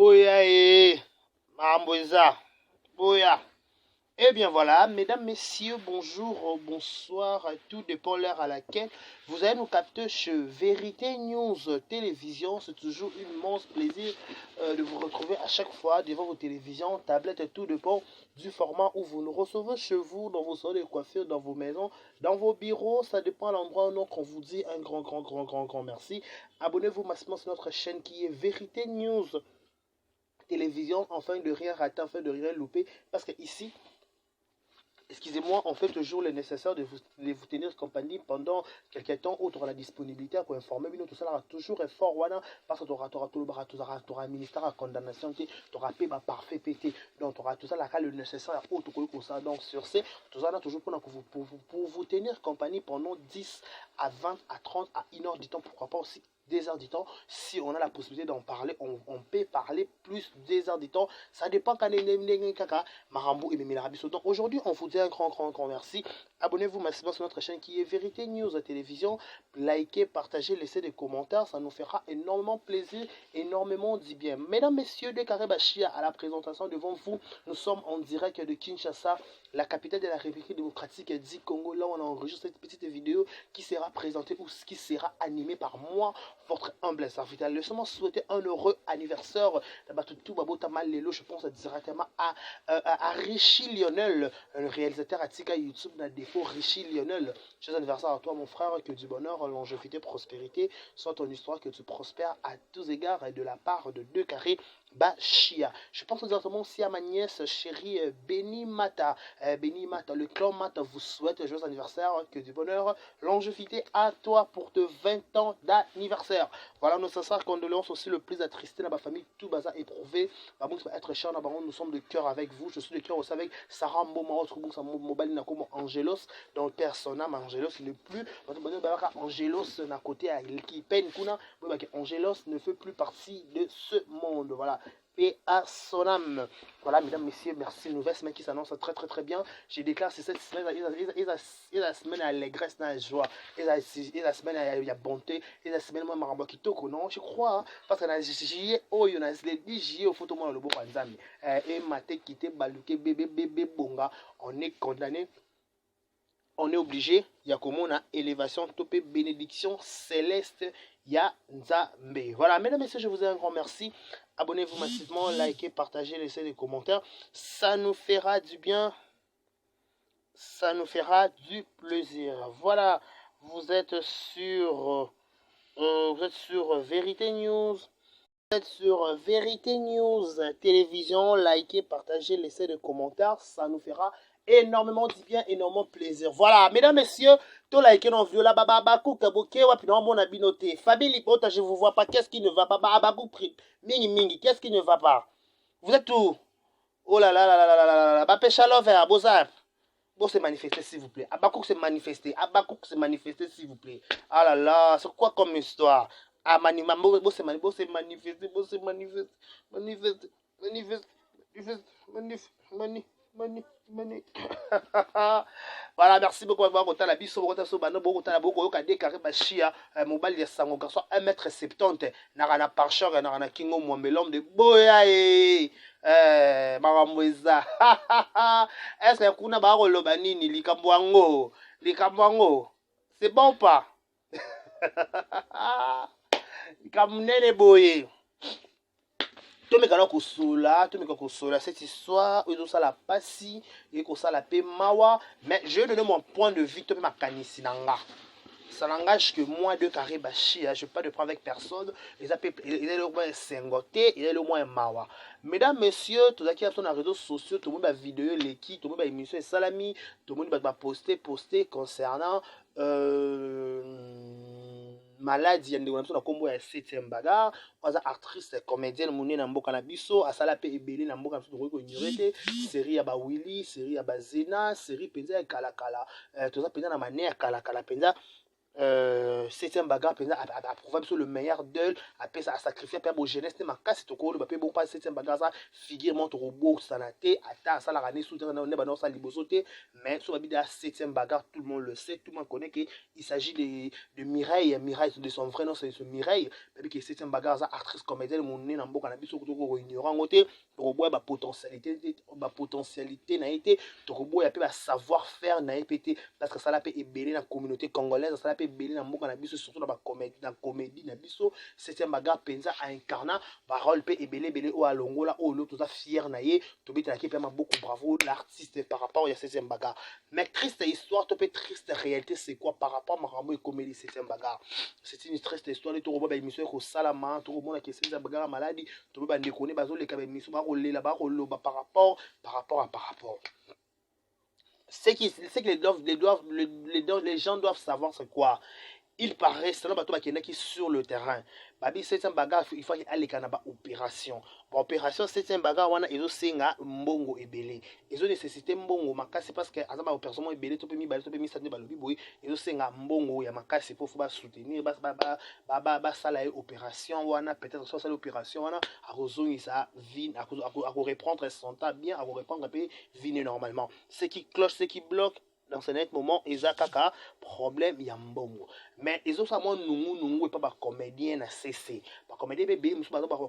Oya Mamboza. Oya. Eh bien voilà, mesdames, messieurs, bonjour, bonsoir, tout dépend l'heure à laquelle vous allez nous capter chez Vérité News Télévision. C'est toujours un immense plaisir de vous retrouver à chaque fois devant vos télévisions, tablettes, tout dépend du format où vous nous recevez chez vous, dans vos salons de coiffure, dans vos maisons, dans vos bureaux. Ça dépend de l'endroit où on vous dit un grand merci. Abonnez-vous massivement sur notre chaîne qui est Vérité News Télévision, afin de rien rater, afin de rien louper, parce que ici, excusez-moi, on fait toujours le nécessaire de vous tenir compagnie pendant quelques temps où tu auras la disponibilité pour informer. Mais tout ça là, toujours fort, parce que tu auras un ministère à condamnation, tu auras payé parfait pété. Donc tu auras tout ça là, le nécessaire pour ça. Donc sur ce, tout ça là, toujours pour vous tenir compagnie pendant 10 à 20 à 30 à 1 heure du temps, pourquoi pas aussi des heures du temps. Si on a la possibilité d'en parler, on peut parler plus des heures du temps. Ça dépend quand Marambo et Memelabiso. Donc aujourd'hui, on vous dit un grand merci. Abonnez-vous massivement sur notre chaîne qui est Vérité News Télévision. Likez, partagez, laissez des commentaires. Ça nous fera énormément plaisir, énormément du bien. Mesdames, messieurs de Karabachia, à la présentation devant vous, nous sommes en direct de Kinshasa, la capitale de la République démocratique du Congo. Là, on enregistre cette petite vidéo qui sera présentée ou qui sera animée par moi, votre humble serviteur. Laissez-moi souhaiter un heureux anniversaire. Je pense directement à Richie Lionel, le réalisateur à Tika YouTube n'a défaut. Richie Lionel, joyeux anniversaire à toi mon frère, que du bonheur, longévité, prospérité soit ton histoire, que tu prospères à tous égards et de la part de deux carrés Bachia. Je pense directement aussi à ma nièce chérie Benny Mata. Benny Mata, le clan Mata vous souhaite joyeux anniversaire, que du bonheur, longévité à toi pour tes 20 ans d'anniversaire. Voilà, nos sincères condoléances aussi le plus attristé dans ma famille, tout bazar éprouvé. Être cher, nous sommes de cœur avec vous. Je suis de cœur aussi avec Sarah Mboma, autre mobile Nakomo Angelos, dans le personnage Angelos ne plus. Angelos n'a côté à qui peine Kuna, Angelos ne fait plus partie de ce monde. Voilà. Paix à son âme. Voilà, mesdames, messieurs, merci. Une nouvelle semaine qui s'annonce très bien. Je déclare c'est cette semaine, la semaine à l'allégresse, à la joie, et la semaine à la bonté, et la semaine moi maramba qui toko non, je crois, hein, parce que na jiye oyo na dit jiye au photo moi le beau panzami. Et maté quitté baluke bébé bonga, on est condamné. On est obligé, il y a comme on a élévation, topé, bénédiction céleste, ya Nzambe. Voilà, mesdames et messieurs, je vous dis un grand merci. Abonnez-vous massivement, likez, partagez, laissez des commentaires. Ça nous fera du bien. Ça nous fera du plaisir. Voilà, vous êtes sur Vérité News. Vous êtes sur Vérité News Télévision. Likez, partagez, laissez des commentaires. Ça nous fera énormément du bien, énormément plaisir. Voilà, mesdames, messieurs, tout like non viola baba bakou kaboke wapi non mon abinoté. Fabi Lipota, je vous vois pas. Qu'est-ce qui ne va pas? Babou mingi, qu'est-ce qui ne va pas? Vous êtes où? Oh là là là là là là là. Bapé Chalover, Bozar. Bon, c'est manifester, s'il vous plaît. Abakouk, c'est manifester. Abakouk, c'est manifester, s'il vous plaît. Ah là là, c'est quoi comme histoire? Ah, bon, c'est manifester, voilà, merci beaucoup d'avoir voté la biso, voté sur Bano, voté la beaucoup, yoka décaré Bachia, mobile de Sango Garçon, 1m70, n'a parcheur, n'a kingo, moi, mais l'homme de Boya, Maramweza, est-ce que kuna baro lobanini, likamwango, c'est bon ou pas? Likamnene boye. Tomekana kosola cette histoire et tout ça la passi et que ça la paix mawa, mais je donne mon point de vue ma kanisi nanga. Ça n'engage que moi de carré bachi, je ne pas de prendre avec personne. Il est le moins singoté, il est le moins mawa. Mesdames, messieurs, tout qui sur les réseaux sociaux, tout le monde va vidéo l'équipe, tout le monde va émission et salami, tout le monde va poster concernant maladie yande wana na kombo ya 7e bagarre oza actrice comédienne monene na mboka na biso asala pe ebele na mboka na ko ignorete série ya ba Willy, série ya ba Zena, série penza ya kala toza penza na manière kala penza septième bagarre à prouver le meilleur d'eux à sacrifier à perdre jeunesse ma casse to ko le papier bon pas septième bagarre ça figure montre robot sanate ata ça la rane sous dans ne ba ça libosoté mais sur la septième bagarre tout le monde le sait tout le monde connaît que il s'agit de Mireille de son vrai nom c'est Mireille parce que septième bagarre ça actrice comédienne mon nez na mboka na biso ko ignorant ngote robot ba potentialité na été to robot ya pe ba savoir faire na épété parce que ça l'a pe ébélé na communauté congolaise ça l'a pe ébélé na mboka na biso surtout dans la comédie na biso septième bagarre penza a incarna ba rôle pe ébélé o alongola o lo toza fier na ye to bita ki pe ma beaucoup bravo l'artiste par rapport à septième bagarre mais triste histoire to pe triste réalité c'est quoi par rapport à marambo et comédie septième bagarre c'est une triste histoire to robo ba émission ko salama to robo na ke septième bagarre maladie to ba ndekone bazo le ka ba émission ba rolela ba roloba par rapport ce que les gens doivent savoir, c'est quoi? Il paraît, c'est un bateau qui sur le terrain. Babi, c'est un bagage, il faut aller à opération. Opération, c'est un bagage, on a ils ont mbongo ebele. Ils ont nécessité mbongo, makasi parce que azaba opération ebele, tu peux mi balobi mi sande balobi boy. Ils ont mbongo ya makasi pour soutenir, ça la opération, wana peut-être soit l'opération, wana à rejoindre sa vie, à reprendre son temps bien, à reprendre un peu vie normalement. Ce qui cloche, ce qui bloque. Dans ce net moment, ils ont kaka problème yambongo. Mais ils ont seulement nous et pas par comédien na cessé. Par comédien bébé, nous sommes par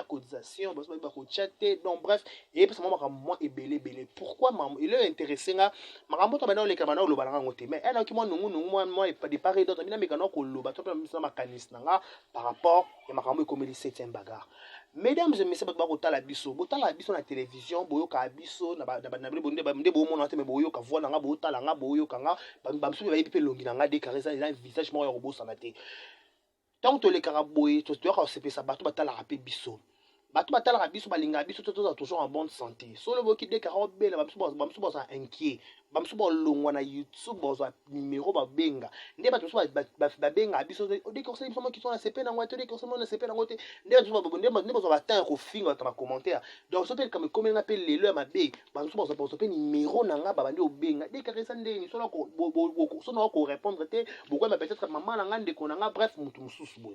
cotisation, par chatter, donc bref, et parce que moi et belé. Pourquoi maman il est intéressé nga maman to bana le kamana lo balanga ngote mais elle qui moi moi et pas des pareils d'autres mais quand ko lo ba to pa misa makanisi nga par rapport et maman comédie septième bagarre. Mesdames et messieurs, botala biso na télévision, boyoka biso na bonde bo mona te me boyoka voix nga botala nga boyoka nga bamsu ba yipe longi nga décarré ça il a un visage mo ya robot sanate. Tant to le karaboy to ka sepesa bato batala rapé biso. Bato batala biso balinga biso toujours en bonne santé. Solo boki décarré bela bamsu ba inquiet. Bamsu ba longwa na YouTube boza numéro ba benga. Nde bato ba benga biso de conseil biso mo ki sont na CP na ngote de conseil mo na CP na ngote. Nde boza ba tan ko finga ta commentaire. Donc so tel comme nga pe lelo ma be, bamsu ba pe numéro na nga ba bandi obenga. Décarré ça nde ni solo ko so na ko répondre te, pourquoi peut-être maman na nga ndeko na nga bref mutu mususu boy.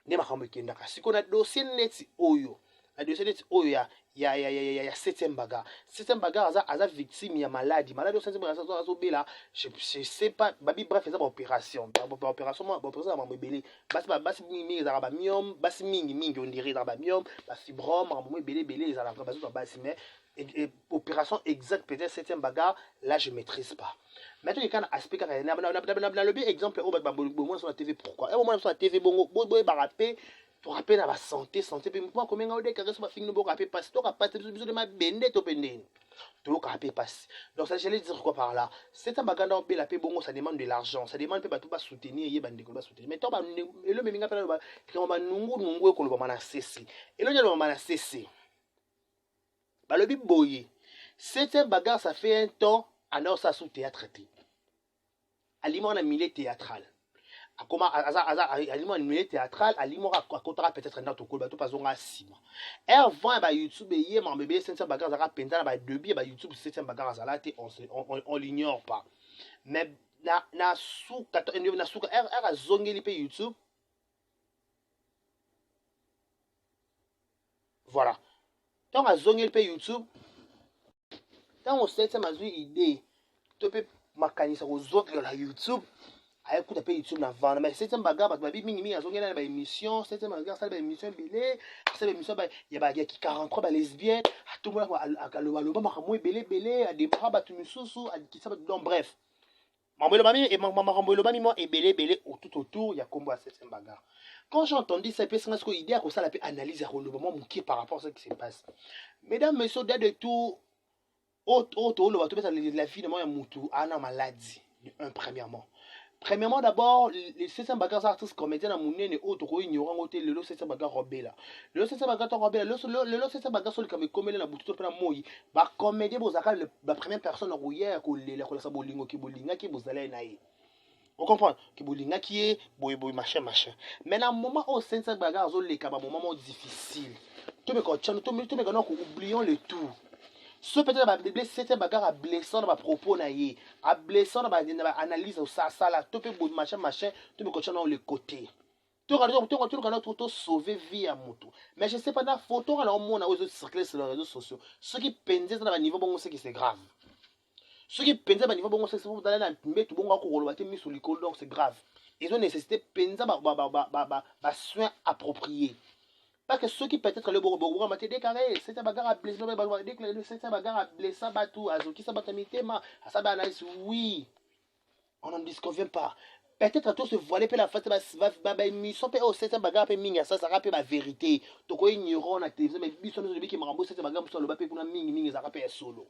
Nde makambo ekendaka siko na dossier neti oyo na dossier neti oyo ya septième bagarre aza victime ya maladie au septième bagarre azobela je sais pas babi bref eza opération mambo ebele basi mingi ezalaka bamiome basi mingi ondire ezalaka bamiome bafibrome mambo ebele ezalaka bazozwa basi mais opération exacte peut-être septième bagarre là je maîtrise pas. Maintenant il y a un aspect car na lobi exemple au bon sur la TV pourquoi au moins sur la TV bon boy barapé to rappeler na ba santé pe moi comme nga ode caresse ba fingi bo rappeler parce to ka pas biso de ma bende to pendeni to ka rappeler passe donc ça j'allais dire quoi par là c'est un baganda on la pe bongo ça demande de l'argent ça demande pe ba tout ba soutenir ye bande ko ba soutenir mais to ba et le meminga pe ba ba nungu ko lo ba na ceci et le nyalo ba na ceci ba lobi boye c'est un bagarre ça fait un temps alors ça sous théâtre aliment un milieu théâtral comment aliment un milieu théâtral aliment à contrat peut-être dans ton col bateau pas on a 6 mois avant ba YouTube hier mon bébé c'est un bagarre ça penta ba début ba YouTube c'est un bagarre ça là on l'ignore pas mais na sous na sous a zongeli pe YouTube voilà tant a zongeli pe YouTube tant on sait ça ma idée tu peux makanisa aux autres la YouTube écoute pe YouTube na vendre mais c'est un bagarre parce que babi mingi azongela ba émission c'est un bagarre ça ba émission belé ça ba émission ba ya ba ki 43 ba lesbienne tout le monde aloba makambo belé a des bras ba tumisusu a ki ça donc bref mambo bami et makambo bami moi et belé tout autour ya combo à cette bagarre quand j'ai entendu ça peut ce que idée à ça la peut analyse à le moment qui par rapport à ce qui se passe mesdames messieurs de tout autre la vie de moi mutu ana maladie premièrement d'abord les 700 bagarres artistes comédiens à monene autre ko ignorant côté le 700 bagarres robela le 700 bagarres robela le 700 bagarres sur comme comme na butu pena moyi ba comédien bozaka la première personne rouillère ko le ko sa bolingo ki bolinga ki bozala na ye on comprend ki bolinga ki e boy machin mais na moment au 700 bagarres zo le ka ba moment difficile tout me quand oublions le tout Ce peut-être ba blessé c'était bagarre à blessant dans propos na yé, à blessant dans analyse ça là, tout peut machin, tout peut continuer dans le côté. Tout le sauver vie à moto. Mais je sais pas dans la photo on a au monde où circuler sur les réseaux sociaux. Ce qui pendait dans le niveau bon c'est que c'est grave. Ce qui pendait dans le niveau bon c'est que vous allez dans mettre bon ko rolo baté mis sur le col donc c'est grave. Ils ont nécessité pendait soins appropriés. Parce que ceux qui peut-être le bourreau m'a déclaré, c'est un bagarre à blesser, c'est un bagarre à blesser, batou, azoki, ça batamité, ma, ça banalise, oui, on n'en disconvient pas. Peut-être à tous se voiler pour la fête, mission, oh, c'est un bagarre, ça rappelle la vérité. Donc, ignorant la télévision, mais bisous, celui qui m'a remboursé, c'est un bagarre, sur le bapé, pour la ming, ça rappelle solo.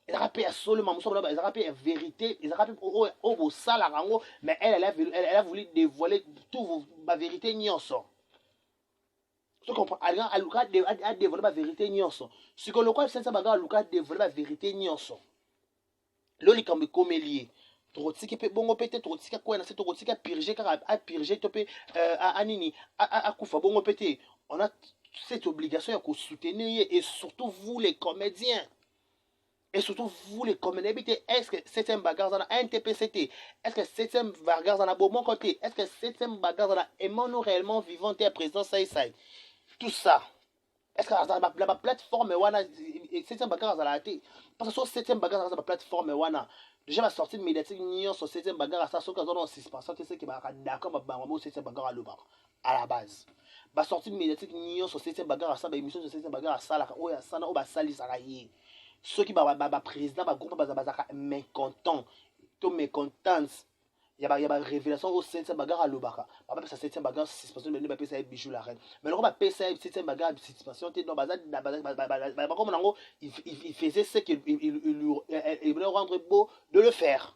Il rappelle solo, ma moussa, il rappelle la vérité, il rappelle au salarango, mais elle a voulu dévoiler toute la vérité, n'y en sort. Tu comprends? Aluka a développé la vérité nyonso. Ce que le quoi c'est ça bagarre Aluka a développé la vérité nyonso. Loli comme comélier. Trotsiki pe bongo pété trotsiki quoi na c'est trotsiki a purger car a purger topé a nini a kufa bongo pété. On a cette obligation de soutenir et surtout vous les comédiens. Et surtout vous les comédiens, est-ce que septième bagarre dans un TPCT? Est-ce que septième bagarre dans un bon côté? Est-ce que septième bagarre dans aimons-nous réellement vivant et à présent ça et ça? Tout ça. Est-ce que la plateforme wana septième bagarre à la télé? Parce que sur septième bagarre dans la plateforme wana déjà la sortie médiatique nion sur septième bagarre à ça sur qu'ils ont 6% c'est ce qui va d'accord ma septième bagarre à la base. La sortie médiatique nion sur septième bagarre à ça ba émission sur septième bagarre à ça là oh ya ça na oh ba sali ça là yé. Ceux qui ba président ba groupe ba mécontent to mécontents. Il y a une révélation au 7e bagarre à l'Obaka. On va faire 7e bagarre, 6%, mais on va faire bijou la reine. Mais on va faire 7e bagarre, 6%, il faisait ce qu'il voulait rendre beau de le faire.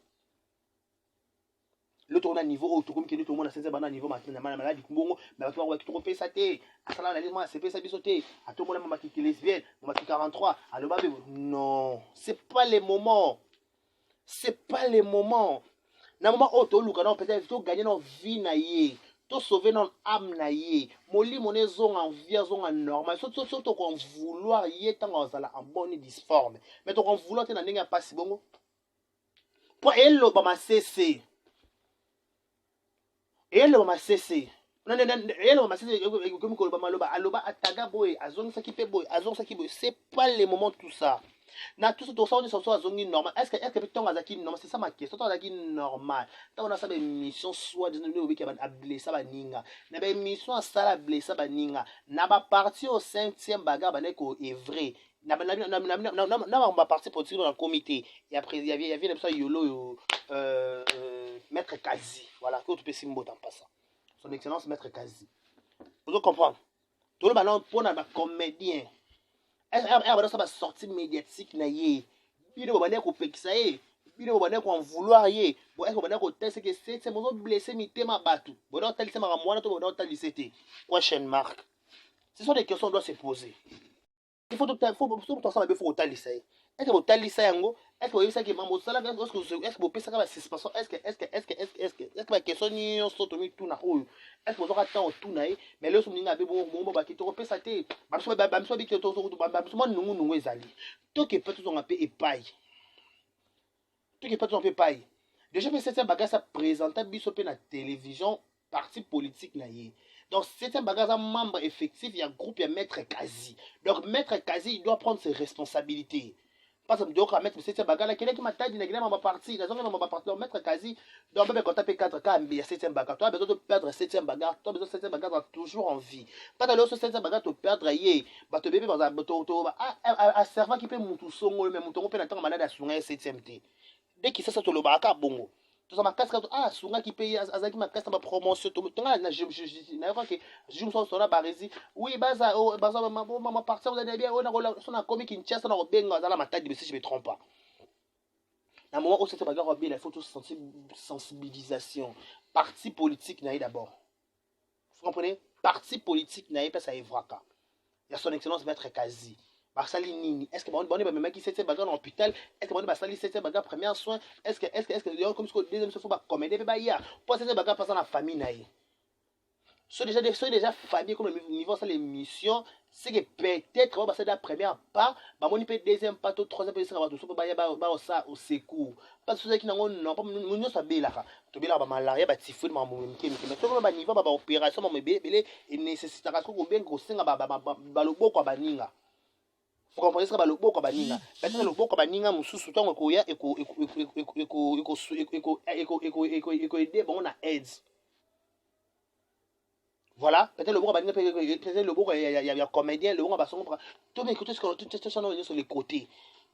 Le tourne à niveau, tout le monde a 7e bagarre à niveau, maintenant, maladie, mais tu vas tout faire ça, à ça là, la c'est fait ça, bisoté, à tout le monde, ma qui lesbienne, ma qui 43, à l'Obaka. Non, c'est pas les moments. C'est pas les moments. Na moment où tu luka na peut-être tu gagner dans vie na yé, tu sauver dans âme na yé, moli moné zong en vie zong en normal, surtout qu'on vouloir yé tant en bonne disforme, mais tu qu'on vouloir te na ninga pas si bon. Pour elle le ba ma cessé. Elle le ba ma cessé. Non elle le ba ma cessé comme ko ba maloba aloba ataga boy, azong sa ki pe boy, azong sa ki boy, c'est pas le moment tout ça. Na tout ça on est sur zone normal. Est-ce que ton azaki normal c'est ça ma question. Ton azaki normal. Tant on a ça des mission soit de nous qui a blessé ba ninga. Na ba mission ça la blessé ba ninga. Na ba parti au 5e bagarre ba neko est vrai. Na ba parti pour tirer dans le comité. Et après il y avait le ça yolo maître Kazi. Voilà, que tu peux simbo en passant. Son excellence maître Kazi. Vous comprenez? Tout le ballon pour na comédien. Est-ce que ça sortie médiatique na yé bino babane ko pekisa yé bino babane ko en vouloir yé bon est-ce que babane ko tester que c'est mon blessé mi tema batu bon on tali c'est ma moana to bon tali c'était question marque ce sont des questions qu'on doit se poser il faut tout ça il faut tali ça est-ce que vous tali ça yango est-ce que vous savez que mambo sala est-ce que vous pensez que la suspension est-ce que la question ni on saute mi tout na oyo est-ce que vous aurez temps tout na mais le souvenir abe bon ba ki to pesa te ba so bi to ba nungu ezali to ke peut tout on appelle epai to ke peut on peut epai déjà mais cette bagage ça présenter biso pe na télévision parti politique na yé. Donc c'est un bagage membre effectif, il y a un groupe, il y a maître Kazi. Donc maître Kazi, il doit prendre ses responsabilités. Parce que donc mettre cette bagarre là quelqu'un qui m'a dit négligé ma partie la zone ma partie donc mettre quasi donc même quand taper 4 cas mais 7e bagarre toi besoin de perdre 7e bagarre toi besoin de 7e bagarre toujours en vie pas dans l'autre 7e bagarre te perdre yé ba te bébé dans un bateau à servant qui peut mutu songo mais mutu peut na tant malade à sunga 7e t dès qu'il ça to le baka bongo tout ça ma casque ah sunga qui paye azaki ma casque ma promotion to nga na je na crois que je me sens sur la barezi oui baza ma partie vous allez bien on a son a commis Kinshasa na benga dans la matadi si je me trompe pas na moment où cette bagarre bien il faut tout sensibilisation parti politique na d'abord vous comprenez parti politique na pas ça evraka il y a son excellence maître Kazi basali nini est-ce que bon même qui cette bagarre dans l'hôpital est-ce que bon basali cette bagarre premier soin est-ce que comme ce deuxième fois ba commander ba ya pour cette bagarre passer dans la famille naïe soit déjà famille comme niveau ça l'émission c'est que peut-être va passer la première pas ba moni pe deuxième pas to troisième pas sera ba to so ba ya ba ça au secours parce que qui nango non pas nous ça belaka to belaka ba malaria ba typhoïde ma mo mke mais to ba niveau ba opération ma belé et nécessitera ko bien ko senga ba loboko ba ninga vous comprenez ce que ba loboko ba ninga peut-être loboko ba ninga mususu tongo ko ya eko aider bon na AIDS. Voilà, peut-être le bon peut-être le bon il y a comédien, le bon va son tout mais écoutez ce que tout ça sur les côtés.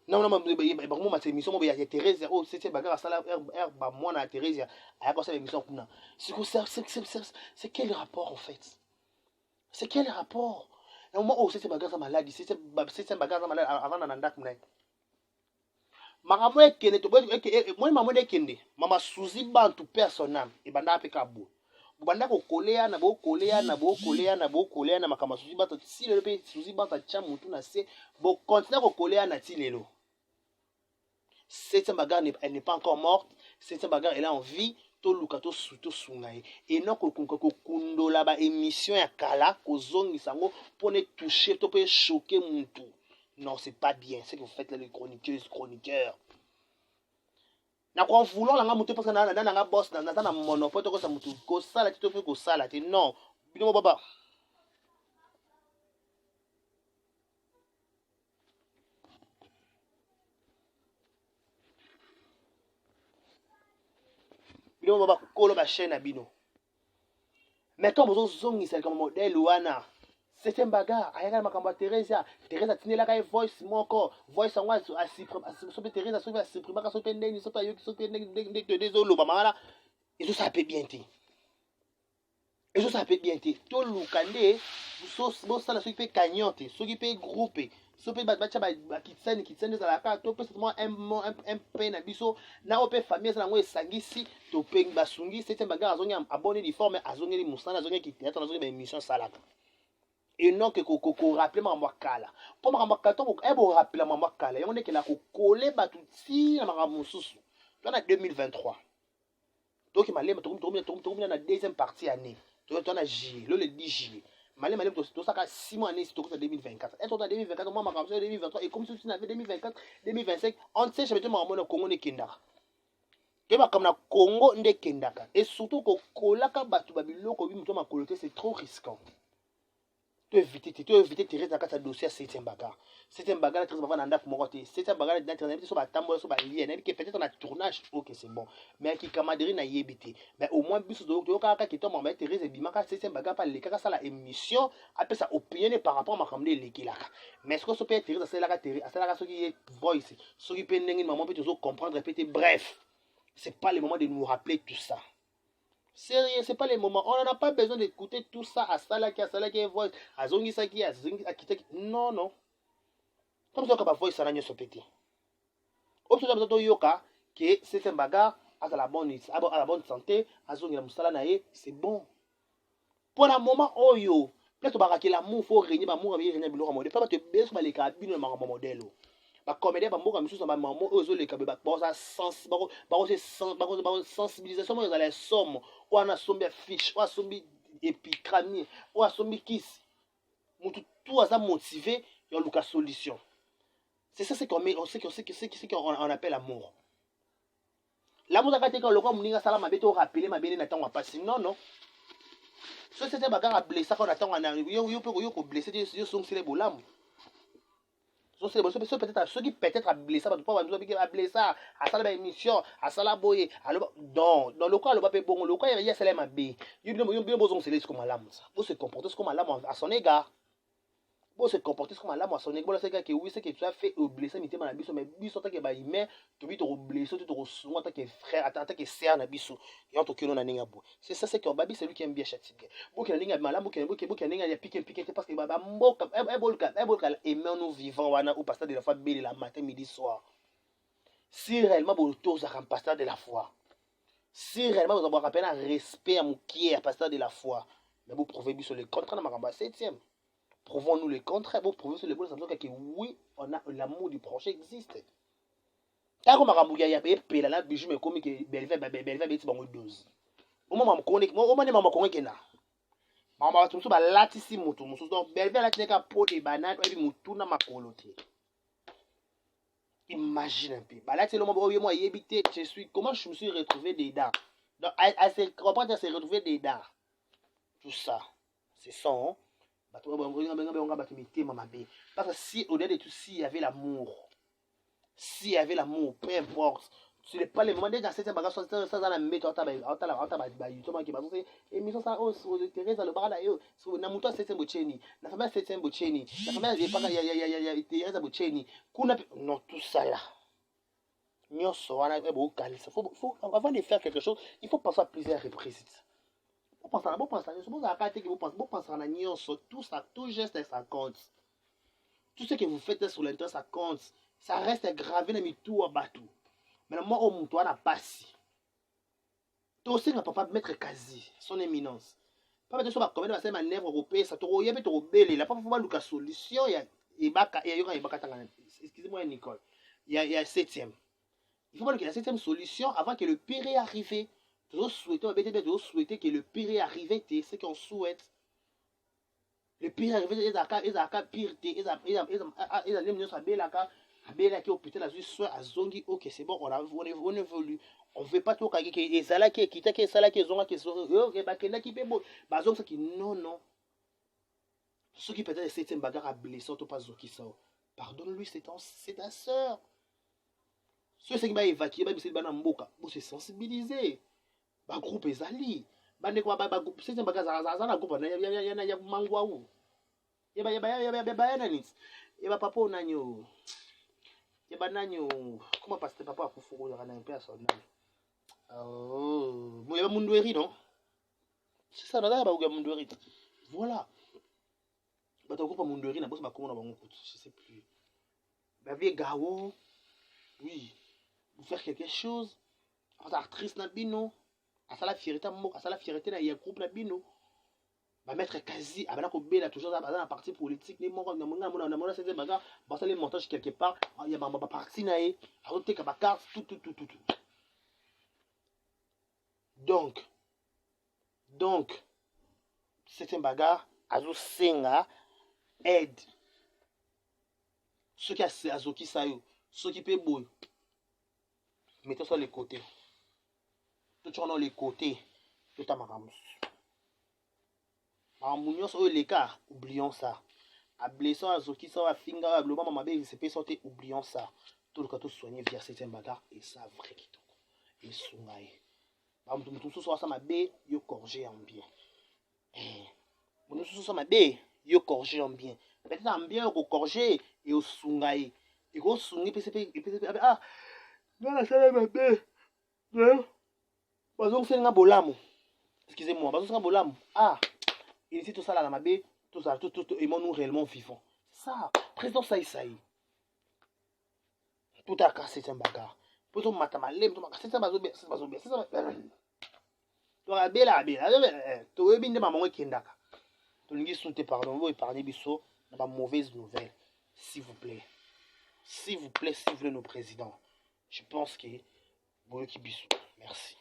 Non non mais moi ma émission il y a Thérèse oh c'est bagarre ça là ba moi na Thérèse a quoi ça l'émission kuna. C'est quel rapport en fait? C'est quel rapport? Et moi oh c'est bagarre ça maladie, c'est bagarre ça malade avant na ndak mna. Makambo ekende to moi maman ekende mama Suzy bantu personnel et banda pe kabo. Banda ko kolea na bo kolea na bo kolea na bo kolea na makama Suzy bato si le pe Suzy bato cha mutu na se bo continuer ko kolea na tilelo. Cette bagarre elle n'est pas encore morte, cette bagarre elle est en vie to lukato suto sungai et non ko kundo la ba émission ya kala ko zongi sango pour ne toucher to pe choquer mutu. Non, c'est pas bien, c'est que vous faites les chroniqueurs. Na kwa vouloir la mutu parce que na boss na na monopole to ko sa mutu ko sala ti to pe ko sala ti non bino baba kolo ba chaîne na bino mais to bozo zongi c'est comme modèle wana c'est un bagarre ayaka makambo Teresa tinela ka voice moko voice ngwa so pe Teresa so pe supprimer ka so pe ndeni so pa yo so pe ndeni de désolé ba mala et ça peut bien ti et ça peut bien ti to lukande so sala so pe cagnotte so ki pe groupe so pe bacha ba kitsani za la ka to pe seulement un pain na biso na o pe famille ça ngo esangisi to pe basungi c'est un bagarre azongi abonné di forme azongi li musana azongi ki théâtre azongi ba émission salaka et non que ko rappeler makambo kala po makambo kala to e bo rappeler makambo kala yango ndeke la ko coller batu ti na makambo mususu to na 2023 donc malema to na deuxième partie année to na juillet le 10 juillet malema to saka 6 mois année to ko 2024 et to na 2024 moi makambo 2023 et comme si tu n'avais 2024 2025 on sait jamais makambo na Congo ne kendaka te makambo na Congo nde kendaka et surtout ko kolaka batu babiloko bi muto makolo te c'est trop risquant. Tu éviter tirer dans le dossier à 7e bagarre. 7e bagarre, très souvent, on a fait 7e bagarre, d'internet, sur la table, sur la ligne, qui peut-être on a tournage, ok, c'est bon. Mais qui camaderie n'a yébité. Mais au moins, bis de l'autre, qui tombe en bas, Thérèse et Bimaka, 7e bagarre, par les cas, ça la émission, après ça, opinion par rapport à ma camde, les là. Mais ce que ça peut être Thérèse, c'est la Thérèse, c'est la ce qui est voice, ce qui peut être maman, peut toujours comprendre, répéter, bref. C'est pas le moment de nous rappeler tout ça. Sérieux, c'est pas les moments. On n'en a pas besoin d'écouter tout ça à Salaki, voice, à Zongisaki, à Kitaki. Non, non. Comme ça, on va voir ça dans ce petit. Au plus de yoka, que c'est un bagarre à la bonne santé, à Zongi la Moussala nae, c'est bon. Pour le moment, oh yo, peut-être que l'amour, faut régner, l'amour, régner, le modèle. Pas te baisser, mais les cabines, le modèle. Bakomede bamboka misusu ba mamo ozo leka be ba ça sens ba sensibilisation mo ezala somme wana sombi fiche wana sombi épicranie wana sombi kisi mutu tout aza motivé ya luka solution c'est ça c'est comme on sait qu'on appelle amour l'amour ça quand le quoi muninga sala mabe to rappeler mabele na tango passer non so c'était bagarre blessé quand on attend na yo ko blessé yo song sele bolamu. Peut-être ceux qui peut-être a blessé a blessé à ça la émission à ça la boye dans le cas le pas bon le cas il y a cela ma b il bien besoin c'est comme la ça vous se comporter comme la à son égard vous se comporter comme la à son égard c'est que oui c'est que tu as fait blesser mais na biso mais biso tant que ba humain tu bi to blesser tu to souvent tant que frère tant que sœur na biso et on to kilo na ninga bo c'est ça c'est que babi c'est lui qui aime bien châtier beaucoup na ninga malamu beaucoup ninga ya piquer parce que ba mboka ebolka et mais nous vivons wana au pasteur de la foi belle la matin midi soir si réellement bon tour ça comme pasteur de la foi si réellement vous avoir appelé un respect à mon qui est pasteur de la foi mais vous prouvez biso le contraire na makamba 7e. Prouvons-nous le contraire. Vous prouvez sur le bon sens que oui, on a l'amour du prochain existe. Tant qu'on m'a rambouillé, il y a payé là, bijou mais comme que belve beti bango 12. Au moment où on est, au moment où on est là. Maman bato mosusu balatisi moto mosusu donc belve alati neka po de banane oyebi motu na makolo te. Imagine un peu. Balati le moment moi yebi te, je suis comment je me suis retrouvé dedans. Donc elle se comprend qu'elle s'est retrouvée dedans. Tout ça, c'est ça. Hein? Parce que si au delà de tout, s'il y avait l'amour, s'il y avait l'amour, peu importe. Ce n'est pas les moments dans cette bagage ça dans la méthode justement qui parce que émission ça oh sur Thérèse le bar là yo sur na muto 7e bocheni na famille 7e bocheni na famille pas ya Thérèse bocheni kuna non tout ça là nyonso wana ebo kalisa faut avant de faire quelque chose il faut penser à plusieurs reprises bon penser je suppose à que vous pensez à nyonso tout ça tout geste ça compte tout ce que vous faites sur l'internet ça compte ça reste gravé dans mes tours bateau. Mais moi, au monde, on a passé. Tu aussi, on ne peut pas mettre quasi son éminence. Pas mettre sur combien de manœuvres européennes, ça te roule, tu rebelle. Il n'y a pas forcément de solution. Excusez-moi, Nicole. Il y a 7e. Il faut pas qu'il y ait la 7e solution avant que le pire est arrivé. Tu souhaiter que le pire est arrivé, c'est ce qu'on souhaite. Le pire est arrivé, ils ont pire, ils ont abela ki hôpital azwi soin azongi ok c'est bon on évolue on veut pas tout kaki ke ezala ki ekita ki esala ki ezonga ki yo ke bakenda ki pe bo bazonga ki non ceux qui peut-être septième bagarre à blessé to pas zoki ça pardonne-lui c'est ta sœur ceux qui va évacuer ba biseli bana mboka bo se sensibiliser ba groupe ezali bande ko ba groupe septième bagarre za na groupe ya mangwa u ya nani ya papa onanyo et bananyo comment passe papa pour fou on a un peu à son nom moi il y a mundweri non c'est ça là ba mundweri voilà ba to ko pa mundweri na boss ba komona bango kutu je sais plus ba vie gawo oui vous faire quelque chose en actrice na bino à ça la fierté na ya groupe na bino ba mettre quasi abana ko bela toujours dans la partie politique ni moko na mona c'est baga ba ça les montages quelque part il y a ba partie na e a roté ka ba carte tout donc c'est un bagarre azo senga aide ceux qui a azoki sayo ceux qui peut boy mettez sur les côtés tout sur les côtés tout à maramus Amunyo so l'écart, oublions ça. A blessant à Zoki, ça va finir à Bloma, ma belle, c'est pas sorti, oublions ça. Tout le cas, tout soigné via certains bagarres, et ça, vrai qui toque. Et sungaï. Bah, tout ça, ça m'a bé, yo corgé en bien. Mon tout ça m'a bé, yo corgé en bien. Peut-être en bien, yo corgé, et au sungaï. Et au sungaï, ah, non, la salle m'a bé. Non, bah, donc c'est un bolamo. Excusez-moi, bah, c'est un bolamo. Ah. Et ici, tout ça, là, la mabé, tout ça, tout, et nous réellement vivants. Ça, président Saïsaï. Tout à cassé, c'est un bagarre. Pour tout matamalem, tout c'est ça, c'est ça. Tu as bien la bien. Tu as bien de maman qui est là. Tu n'as pas pardon, vous épargnez biso, n'a pas mauvaise nouvelle. S'il vous plaît, s'il vous plaît, nos présidents. Je pense que vous qui bisou. Merci.